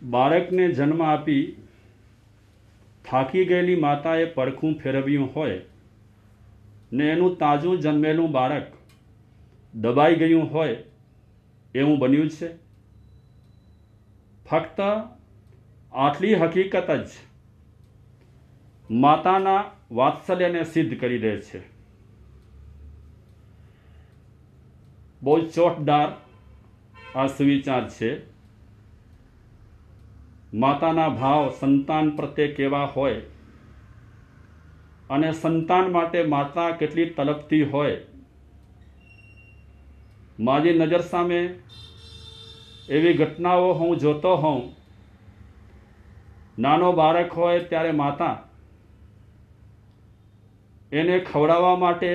બાળકને જન્મ આપી થાકી ગયેલી માતાએ પડખું ફેરવ્યું હોય ને એનું તાજું જન્મેલું બાળક દબાઈ ગયું હોય એવું બન્યું છે। ફક્ત આટલી હકીકત જ માતાના વાત્સલ્યને સિદ્ધ કરી દે છે। બહુ ચોટદાર આ સુવિચાર છે। માતાના ભાવ સંતાન પ્રત્યે કેવા હોય અને સંતાન માટે માતા કેટલી તલપતી હોય। મારી નજર સામે એવી ઘટનાઓ હું જોતો હોઉં। નાનો બાળક હોય ત્યારે માતા એને ખવડાવવા માટે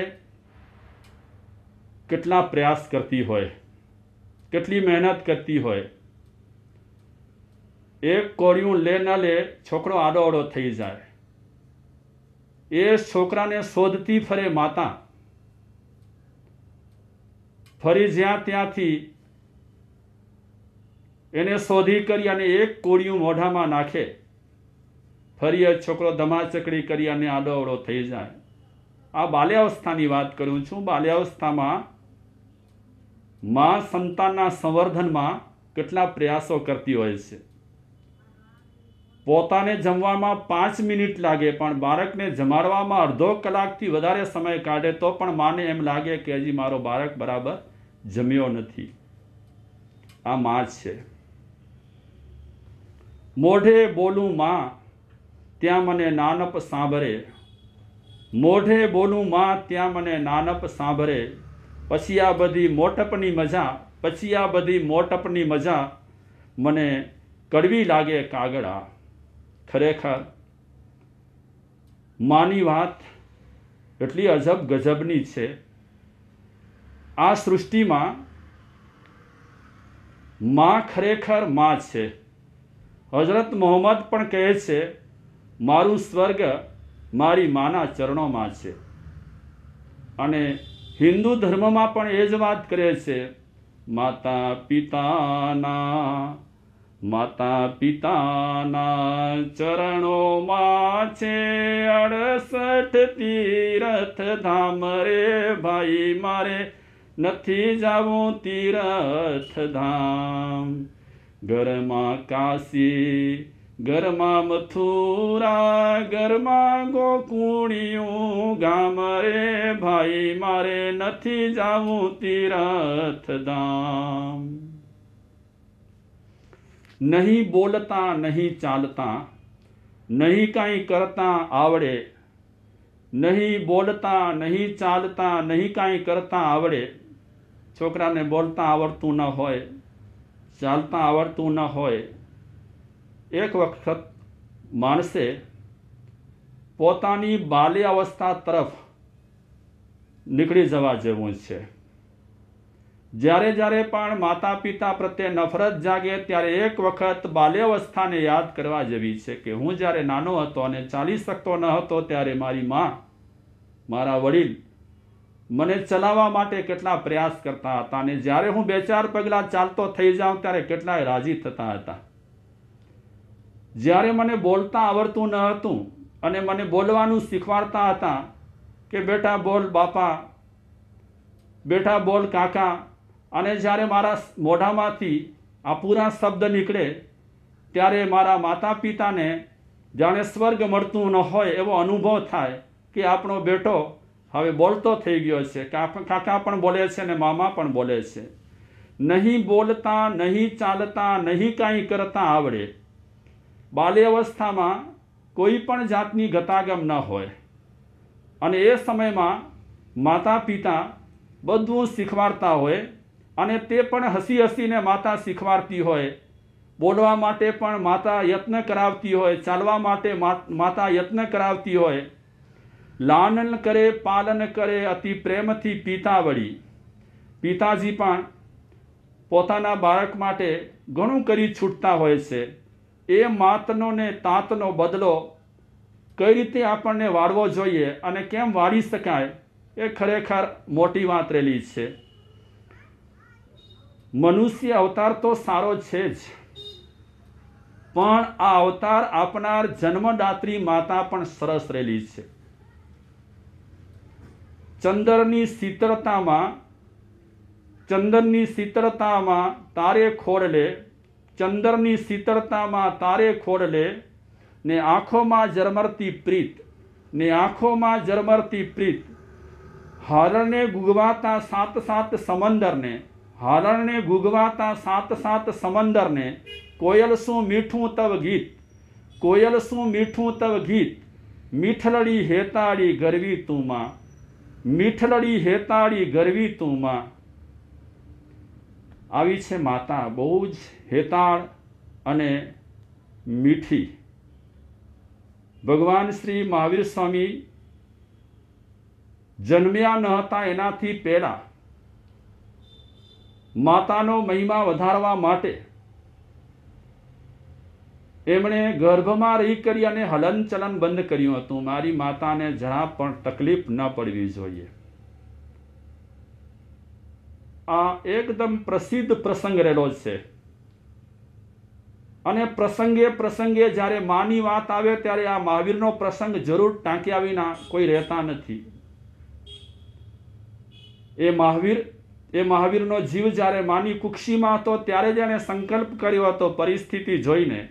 કેટલા પ્રયાસ કરતી હોય, કેટલી મહેનત કરતી હોય। એક કોળિયું લે ન લે છોકરો આડો આડો થઈ જાય। એ છોકરાને શોધતી ફરે માતા। ફરી જ્યાં ત્યાંથી એને શોધી કરી અને એક કોળિયું મોઢામાં નાખે। ફરી એ છોકરો ધમાચકડી કરી અને આડો આડો થઈ જાય। આ બાલ્યાવસ્થાની વાત કરું છું। બાલ્યાવસ્થામાં માં સંતાનના સંવર્ધનમાં કેટલા પ્રયાસો કરતી હોય છે। પોતાને જમવામાં 5 મિનિટ લાગે પણ બાળકને જમાડવામાં અડધો કલાકથી વધારે સમય કાઢે તો પણ માને એમ લાગે કે હજી મારો બાળક બરાબર જમ્યો નથી। આ માં છે। મોઢે બોલું માં ત્યાં મને નાનપ સાંભળે। મોઢે બોલું માં ત્યાં મને નાનપ સાંભળે। પછી આ બધી મોટપની મજા, પછી આ બધી મોટપની મજા મને કડવી લાગે કાગડા। ખરેખર માની વાત એટલી અજબ ગજબની છે। આ સૃષ્ટિમાં માં ખરેખર માં છે। હઝરત મોહમ્મદ પણ કહે છે મારું સ્વર્ગ મારી માના ચરણોમાં છે। અને હિન્દુ ધર્મમાં પણ એ જ વાત કરે છે માતા પિતાના ચરણોમાં છે 68 તીરથ ધામ રે ભાઈ મારે નથી જાવું તીરથ ધામ। ઘરમાં કાશી, ઘરમાં મથુરા, ઘરમાં ગોકુળિયું ગામ રે ભાઈ મારે નથી જાવું તીરથ ધામ। નહીં બોલતા નહીં ચાલતા નહીં કાંઈ કરતા આવડે। નહીં બોલતા નહીં ચાલતા નહીં કાંઈ કરતા આવડે। છોકરાને બોલતા આવડતું ન હોય, ચાલતા આવડતું ન હોય। એક વખત માણસે પોતાની બાલ્યાવસ્થા તરફ નીકળી જવા જેવું છે। જ્યારે જ્યારે પણ માતા પિતા પ્રત્યે નફરત જાગે ત્યારે એક વખત બાલ્યાવસ્થાને યાદ કરવા જેવી છે કે હું જ્યારે નાનો હતો અને ચાલી શકતો ન હતો ત્યારે મારી માં, મારા વડીલ મને ચલાવવા માટે કેટલા પ્રયાસ કરતા હતા અને જ્યારે હું 2-4 પગલાં ચાલતો થઈ જાઉં ત્યારે કેટલાય રાજી થતા હતા। જ્યારે મને બોલતા આવડતું ન હતું અને મને બોલવાનું શીખવાડતા હતા કે બેટા બોલ બાપા, બેટા બોલ કાકા, અને જ્યારે મારા મોઢામાંથી આ પૂરા શબ્દ નીકળે ત્યારે મારા માતા પિતાને જાણે સ્વર્ગ મળતું ન હોય એવો અનુભવ થાય કે આપણો બેટો હવે બોલતો થઈ ગયો છે। કાકા પણ બોલે છે ને મામા પણ બોલે છે। નહીં બોલતા નહીં ચાલતા નહીં કાંઈ કરતા આવડે। બાલ્યાવસ્થામાં કોઈ પણ જાતની ગતાગમ ન હોય અને એ સમયમાં માતા પિતા બધું શીખવાડતા હોય અને તે પણ હસી હસીને માતા શીખવાડતી હોય। બોલવા માટે પણ માતા યત્ન કરાવતી હોય, ચાલવા માટે માતા યત્ન કરાવતી હોય। લાલન કરે પાલન કરે અતિ પ્રેમથી પિતાવળી। પિતાજી પણ પોતાના બાળક માટે ઘણું કરી છૂટતા હોય છે। એ માતનો ને તાતનો બદલો કઈ રીતે આપણને વાળવો જોઈએ અને કેમ વાળી શકાય એ ખરેખર મોટી વાત રહેલી છે। મનુષ્ય અવતાર તો સારો છે જ, પણ આ અવતાર આપનાર જન્મદાત્રી માતા પણ સરસ રહેલી છે. ચંદનની શીતળતામાં તારે ખોડલે, ચંદનની શીતળતામાં તારે ખોડલે, ને આંખોમાં ઝરમરતી પ્રીત, ને આંખોમાં ઝરમરતી પ્રીત. હારણને ગુગવાતા સાત સાત સમંદરને, હારણને ગુગવાતા સાત સાત સમંદરને, કોયલ શું મીઠું તવ ગીત, કોયલ શું મીઠું તવ ગીત. મીઠલડી હેતાળી ગરવી તું માં, મીઠલડી હેતાળી ગરવી તું માં. આવી છે માતા, બહુ જ હેતાળ અને મીઠી. ભગવાન શ્રી મહાવીર સ્વામી જન્મ્યા ન હતા એનાથી પહેલા માતાનો મહિમા વધારવા માટે એમણે ગર્ભમાં રહી કરી અને હલનચલન બંધ કર્યું હતું. મારી માતાને જરા પણ તકલીફ ન પડવી જોઈએ. આ એકદમ પ્રસિદ્ધ પ્રસંગ રહેલો છે, અને પ્રસંગે પ્રસંગે જ્યારે માની વાત આવે ત્યારે આ મહાવીરનો પ્રસંગ જરૂર ટાંક્યા વિના કોઈ રહેતા નથી. એ મહાવીરનો જીવ જ્યારે માની કુક્ષીમાં હતો ત્યારે જ એણે સંકલ્પ કર્યો હતો પરિસ્થિતિ જોઈને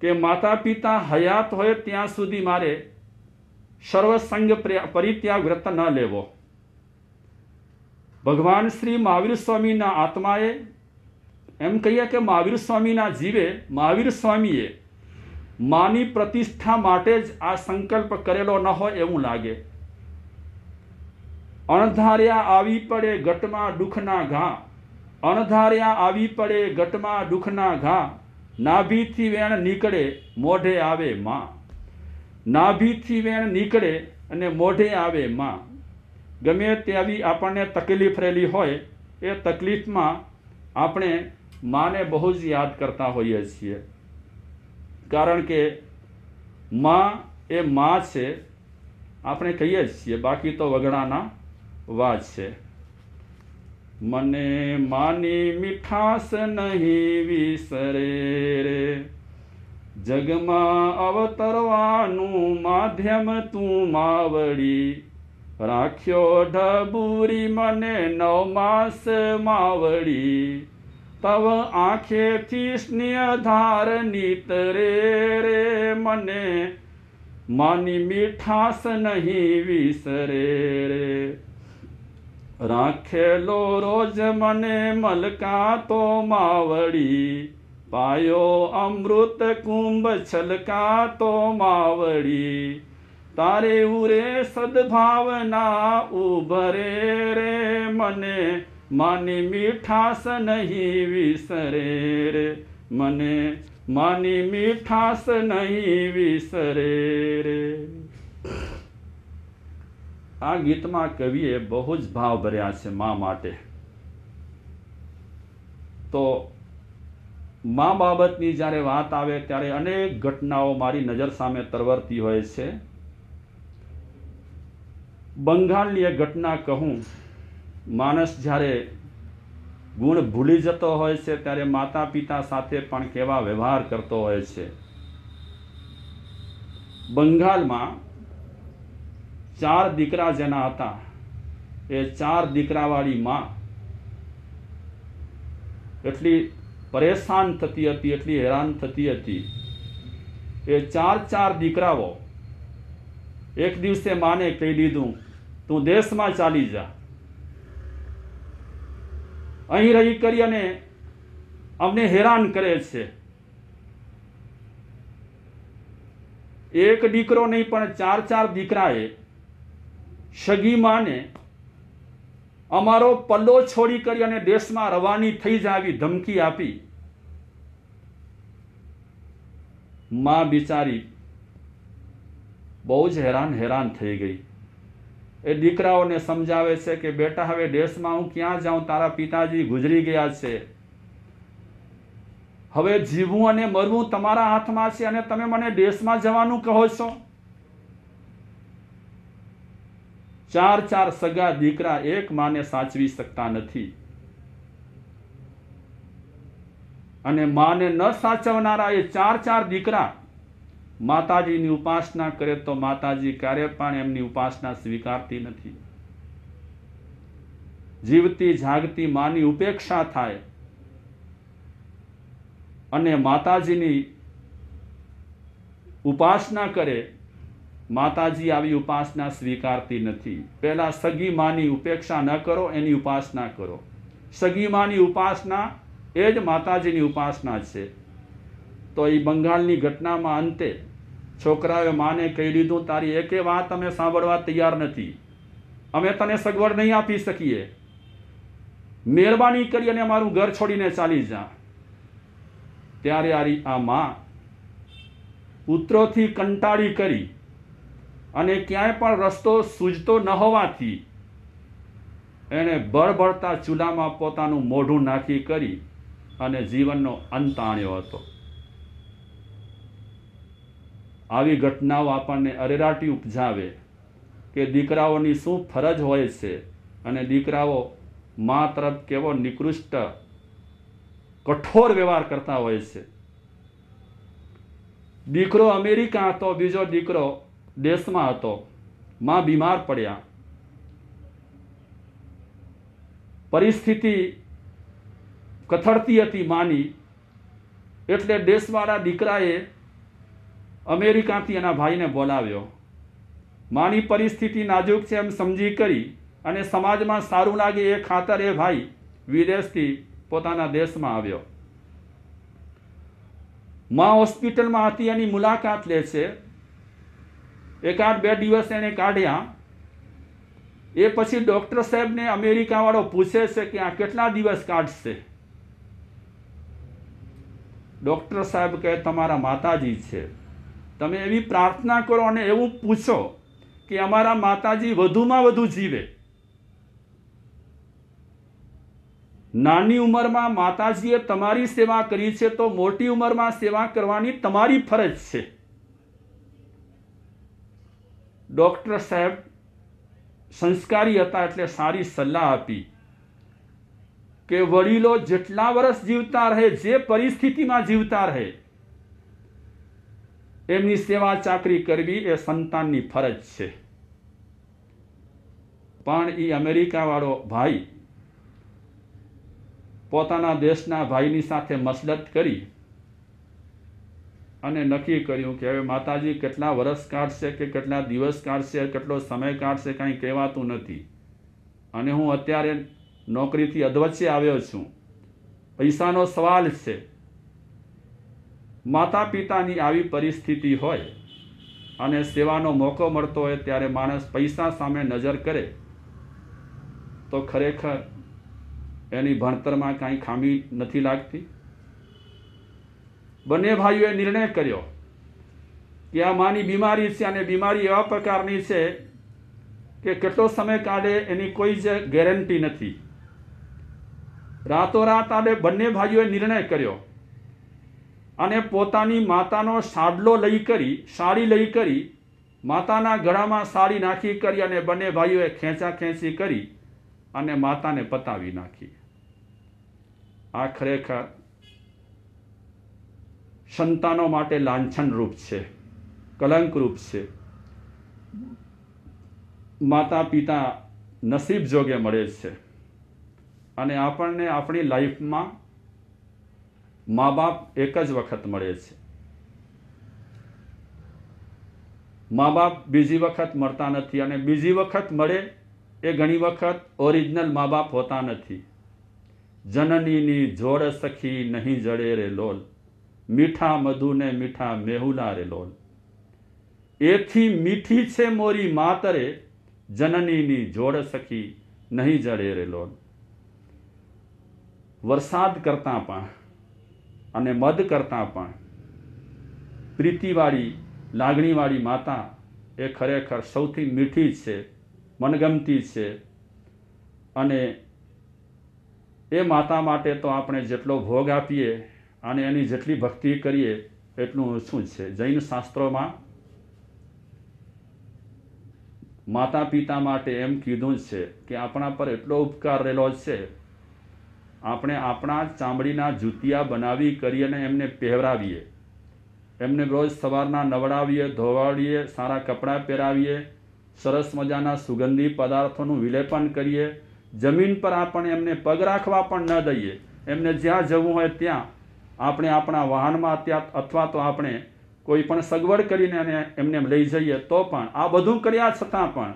કે માતા પિતા હયાત હોય ત્યાં સુધી મારે સર્વસંગ પરિત્યાગ વ્રત ન લેવો. ભગવાન શ્રી મહાવીર સ્વામીના આત્માએ, એમ કહીએ કે મહાવીર સ્વામીના જીવે, મહાવીર સ્વામીએ માની પ્રતિષ્ઠા માટે જ આ સંકલ્પ કરેલો ન હોય એવું લાગે. અણધાર્યા આવી પડે ગટમાં દુઃખના ઘા, અણધાર્યા આવી પડે ગટમાં દુઃખના ઘા. નાભીથી વેણ નીકળે મોઢે આવે માં, નાભીથી વેણ નીકળે અને મોઢે આવે માં. ગમે તેવી આપણને તકલીફ રહેલી હોય એ તકલીફમાં આપણે માને બહુ જ યાદ કરતા હોઈએ છીએ, કારણ કે માં એ માં છે આપણે કહીએ જ છીએ, બાકી તો વગડાના વાત છે. મને માની મીઠાશ નહીં વિસરે રે, જગમાં અવતરવાનું માધ્યમ તું માવડી. રાખ્યો ઢબુરી મને 9 માસ માવડી, તવ આંખેથી સ્નેહધાર નીતરે રે. મને માની મીઠાશ નહીં વિસરે રે, રાખેલો રોજ મને મલકાતો માવડી. પાયો અમૃત કુંભ છલકાતો માવડી. તારે ઉરે સદભાવના ઉભરે રે, મને માની મીઠાશ નહીં વિસરે રે, મને માની મીઠાશ નહીં વિસરે રે. આ ગીતમાં કવિએ બહુ જ ભાવ ભર્યા છે મા માટે. તો મા બાબતની જ્યારે વાત આવે ત્યારે અનેક ઘટનાઓ મારી નજર સામે તરવરતી હોય છે. બંગાળની એક ઘટના કહું. માણસ જ્યારે ગુણ ભૂલી જતો હોય છે ત્યારે માતા પિતા સાથે પણ કેવા વ્યવહાર કરતો હોય છે. બંગાળમાં 4 દીકરા જેના હતા, એ 4 દીકરાવાળી માં એટલી પરેશાન થતી હતી, એટલી હેરાન થતી હતી. એ 4 દીકરાઓ એક દિવસે માને કહી દીધું, તું દેશમાં ચાલી જા, અહીં રહી કરી અને અમને હેરાન કરે છે. એક દીકરો નહીં પણ 4 દીકરાએ સગી માને અમારો પલ્લો છોડી કરી અને દેશમાં રવાની થઈ જાવી ધમકી આપી. માં બિચારી બહુ જ હેરાન થઈ ગઈ. એ દીકરાઓને સમજાવે છે કે બેટા હવે દેશમાં હું ક્યાં જાઉં, તારા પિતાજી ગુજરી ગયા છે, હવે જીવવું અને મરવું તમારા હાથમાં છે અને તમે મને દેશમાં જવાનું કહો છો. 4 સગા દીકરા એક માને સાચવી શકતા નથી. અને માને ન સાચવનારા એ 4 દીકરા માતાજીની ઉપાસના કરે તો માતાજી ક્યારે પણ એમની ઉપાસના સ્વીકારતી નથી. જીવતી જાગતી માની ઉપેક્ષા થાય અને માતાજીની ઉપાસના કરે, માતાજી આવી ઉપાસના સ્વીકારતી નથી. પહેલા સગી માની ઉપેક્ષા ન કરો, એની ઉપાસના કરો. સગી માની ઉપાસના એ જ માતાજીની ઉપાસના છે. તો એ બંગાળની ઘટનામાં અંતે છોકરાએ માને કહી દીધું, તારી એકે વાત અમે સાંભળવા તૈયાર નથી, અમે તને સગવડ નહીં આપી શકીએ, મહેરબાની કરી અને અમારું ઘર છોડીને ચાલી જા. ત્યારે આ માં પુત્રોથી કંટાળી કરી અને ક્યાંય પણ રસ્તો સૂઝતો ન હોવાથી એણે બળબળતા ચૂલામાં પોતાનું મોઢું નાખી કરી અને જીવનનો અંત આણ્યો હતો. આવી ઘટનાઓ આપણને અરેરાટી ઉપજાવે કે દીકરાઓની શું ફરજ હોય છે અને દીકરાઓ મા તરફ કેવો નિકૃષ્ટ કઠોર વ્યવહાર કરતા હોય છે. દીકરો અમેરિકા હતો, બીજો દીકરો દેશમાં હતો. મા બીમાર પડ્યા, પરિસ્થિતિ કથળતી હતી માની, એટલે દેશવાળા દીકરાએ અમેરિકાથી એના ભાઈને બોલાવ્યો. માની પરિસ્થિતિ નાજુક છે એમ સમજી કરી અને સમાજમાં સારું લાગે એ ખાતર એ ભાઈ વિદેશથી પોતાના દેશમાં આવ્યો. માં હોસ્પિટલમાં હતી, એની મુલાકાત લે છે. 1-2 દિવસ એને કાઢ્યા. એ પછી ડૉક્ટર સાહેબને અમેરિકાવાળો પૂછે છે કે આ કેટલા દિવસ કાઢશે? ડૉક્ટર સાહેબ કહે, તમારા માતાજી છે, તમે એવી પ્રાર્થના કરો અને એવું પૂછો કે અમારા માતાજી વધુમાં વધુ જીવે. નાની ઉંમરમાં માતાજીએ તમારી સેવા કરી છે તો મોટી ઉંમરમાં સેવા કરવાની તમારી ફરજ છે. ડૉક્ટર સાહેબ સંસ્કારી હતા એટલે સારી સલાહ આપી કે વડીલો જેટલા વર્ષ જીવતા રહે, જે પરિસ્થિતિમાં જીવતા રહે, એમની સેવા ચાકરી કરવી એ સંતાનની ફરજ છે. પણ એ અમેરિકાવાળો ભાઈ પોતાના દેશના ભાઈની સાથે મસલત કરી અને નક્કી કર્યું કે હવે માતાજી કેટલા વર્ષ કાઢશે કે કેટલા દિવસ કાઢશે, કેટલો સમય કાઢશે, કાંઈ કહેવાતું નથી. અને હું અત્યારે નોકરીથી અધવચ્ચે આવ્યો છું, પૈસાનો સવાલ છે. માતા પિતાની આવી પરિસ્થિતિ હોય અને સેવાનો મોકો મળતો હોય ત્યારે માણસ પૈસા સામે નજર કરે તો ખરેખર એની ભણતરમાં કાંઈ ખામી નથી લાગતી. બંને ભાઈઓએ નિર્ણય કર્યો કે આ માની બીમારી છે અને બીમારી એવા પ્રકારની છે કે કેટલો સમય કાઢે એની કોઈ જ ગેરંટી નથી. રાતોરાત આને બંને ભાઈઓએ નિર્ણય કર્યો અને પોતાની માતાનો સાડી લઈ કરી માતાના ગળામાં સાડી નાખી કરી અને બંને ભાઈઓએ ખેંચાખેંચી કરી અને માતાને પતાવી નાખી. આ ખરેખર સંતાનો માટે લાંછન રૂપ છે, કલંક રૂપ છે. માતા પિતા નસીબ જોગે મળે છે અને આપણને આપણી લાઈફમાં મા બાપ એક જ વખત મળે છે. મા બાપ બીજી વખત મળતા નથી અને બીજી વખત મળે એ ઘણી વખત ઓરિજિનલ મા બાપ હોતા નથી. જનનીની જોડ સખી નહીં જડે રે લોલ, મીઠા મધુને મીઠા મેહુલા રે લોલ. એથી મીઠી છે મોરી માતરે, જનનીની જોડ સખી નહીં જડે રે લોલ. વરસાદ કરતાં પણ અને મધ કરતાં પણ પ્રીતિવાળી લાગણીવાળી માતા એ ખરેખર સૌથી મીઠી છે, મનગમતી છે. અને એ માતા માટે તો આપણે જેટલો ભોગ આપીએ અને એની જેટલી ભક્તિ કરીએ એટલું ઓછું છે. જૈન શાસ્ત્રોમાં માતા પિતા માટે એમ કીધું છે કે આપણા પર એટલો ઉપકાર રહેલો છે આપણે આપણા ચામડીના જૂતિયા બનાવી કરીને એમને પહેરાવીએ, એમને રોજ સવારના નવડાવીએ, ધોવાડીએ, સારા કપડાં પહેરાવીએ, સરસ મજાના સુગંધી પદાર્થોનું વિલેપન કરીએ, જમીન પર આપણે એમને પગ રાખવા પણ ન દઈએ, એમને જ્યાં જવું હોય ત્યાં આપણે આપણા વાહનમાં અથવા તો આપણે કોઈ પણ સગવડ કરીને એમને લઈ જઈએ, તો પણ આ બધું કર્યા છતાં પણ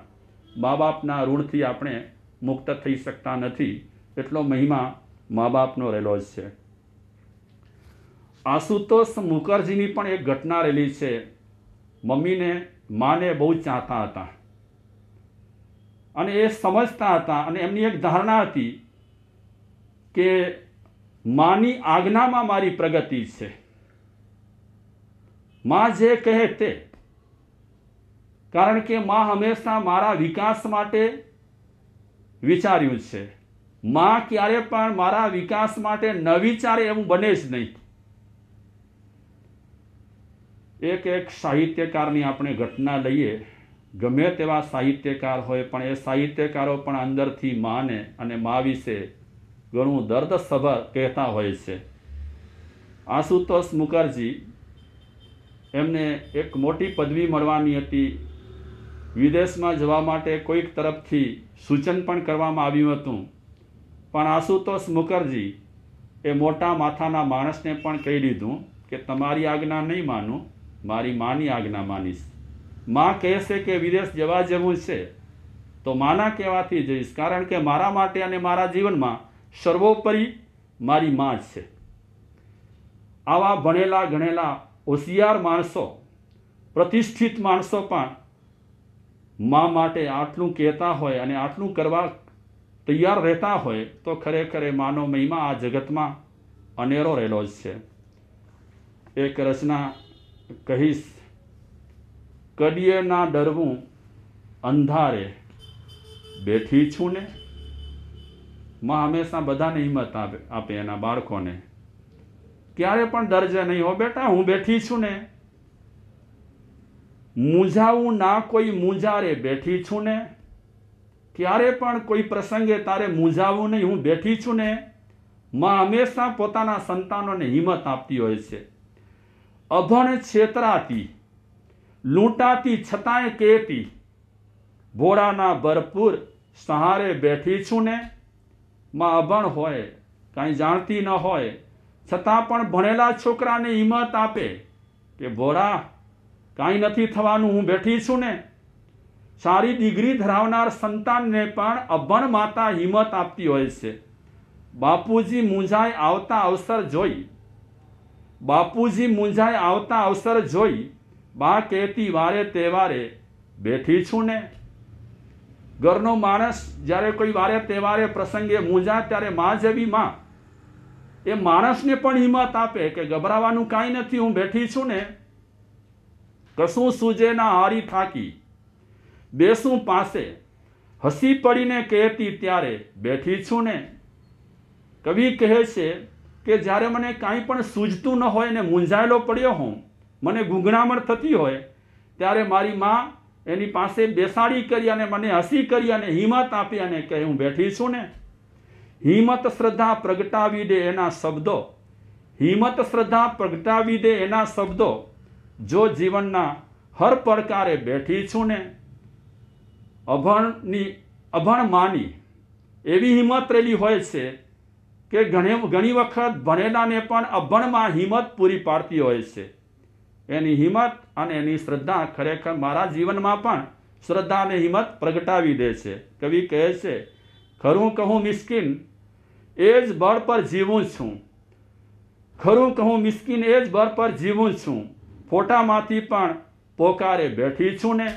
મા બાપના ઋણથી આપણે મુક્ત થઈ શકતા નથી. એટલો મહિમા મા બાપનો રહેલો જ છે. આશુતોષ મુખર્જીની પણ એક ઘટના રહેલી છે. માને બહુ ચાહતા હતા અને એ સમજતા હતા અને એમની એક ધારણા હતી કે માની આજ્ઞામાં મારી પ્રગતિ છે, માં જે કહે તે. કારણ કે માં હંમેશા મારા વિકાસ માટે વિચાર્યું છે. માં ક્યારે પણ મારા વિકાસ માટે ન વિચારે એવું બને જ નહીં. એક સાહિત્યકારની આપણે ઘટના લઈએ. ગમે તેવા સાહિત્યકાર હોય પણ એ સાહિત્યકારો પણ અંદરથી માને અને મા વિશે ઘણું દર્દસભર કહેતા હોય છે. આશુતોષ મુખર્જી, એમને એક મોટી પદવી મળવાની હતી. વિદેશમાં જવા માટે કોઈક તરફથી સૂચન પણ કરવામાં આવ્યું હતું, પણ આશુતોષ મુખર્જી એ મોટા માથાના માણસને પણ કહી દીધું કે તમારી આજ્ઞા નહીં માનું, મારી માની આજ્ઞા માનીશ. માં કહેશે કે વિદેશ જવા જેવું છે તો માના કહેવાથી જઈશ, કારણ કે મારા માટે અને મારા જીવનમાં સર્વોપરી મારી માં જ છે. આવા ભણેલા ગણેલા હોશિયાર માણસો, પ્રતિષ્ઠિત માણસો પણ મા માટે આટલું કહેતા હોય અને આટલું કરવા તૈયાર રહેતા હોય તો ખરેખર માનો મહિમા આ જગતમાં અનેરો રહેલો જ છે. એક રચના કહીશ. કડીએ ના ડરવું અંધારે બેઠી છું ને. માં હંમેશા બધાને હિંમત આપે એના બાળકોને. ક્યારે પણ ડરજે નહીં હો બેટા, હું બેઠી છું ને. મૂંઝાવું ના કોઈ મૂંઝારે બેઠી છું ને. ક્યારે પણ કોઈ પ્રસંગે તારે મૂંઝાવું નહીં, હું બેઠી છું ને. માં હંમેશા પોતાના સંતાનોને હિંમત આપતી હોય છે. અભણ છેતરાતી, લૂંટાતી છતાંય કહેતી, ભોળાના ભરપૂર સહારે બેઠી છું ને. માં અભણ હોય, કાંઈ જાણતી ન હોય, છતાં પણ ભણેલા છોકરાને હિંમત આપે કે ભોળા, કાંઈ નથી થવાનું, હું બેઠી છું ને. સારી ડિગ્રી ધરાવનાર સંતાનને પણ અભણ માતા હિંમત આપતી હોય છે. બાપુજી મૂંઝાય આવતા અવસર જોઈ બા કહેતી વારે તહેવારે બેઠી છું ને. ઘરનો માણસ જ્યારે કોઈ વારે તહેવારે પ્રસંગે મૂંઝાય ત્યારે માં જેવી માં એ માણસને પણ હિંમત આપે કે ગભરાવાનું કાંઈ નથી, હું બેઠી છું ને. કશું સૂજે ના હારી થાકી, બેસું પાસે, હસી પડીને કહેતી ત્યારે બેઠી છું ને. કવિ કહે છે કે જ્યારે મને કાંઈ પણ સૂઝતું ન હોય ને મૂંઝાયેલો પડ્યો હોઉં, મને ગૂંગણામણ થતી હોય, ત્યારે મારી માં એની પાસે બેસાડી કરી અને મને હસી કરી અને હિંમત આપી અને કહે હું બેઠી છું ને. હિંમત શ્રદ્ધા પ્રગટાવી દે એના શબ્દો, હિંમત શ્રદ્ધા પ્રગટાવી દે એના શબ્દો, જો જીવનના હર પડકારે બેઠી છું ને. અભણ માની એવી હિંમત રહેલી હોય છે કે ઘણી વખત ભણેલાને પણ અભણમાં હિંમત પૂરી પાડતી હોય છે. એની હિંમત અને એની શ્રદ્ધા ખરેખર મારા જીવનમાં પણ શ્રદ્ધા અને હિંમત પ્રગટાવી દે છે. કવિ કહે છે, ખરું કહું મિસ્કીન એ જ બળ પર જીવું છું, ખરું કહું મિસ્કીન એ જ બળ પર જીવું છું, ફોટામાંથી પણ પોકારે બેઠી છું ને.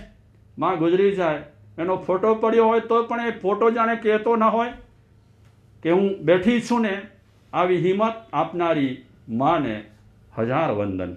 માં ગુજરી જાય, એનો ફોટો પડ્યો હોય તો પણ એ ફોટો જાણે કહેતો ન હોય કે હું બેઠી છું ને. આવી હિંમત આપનારી માને હજાર વંદન.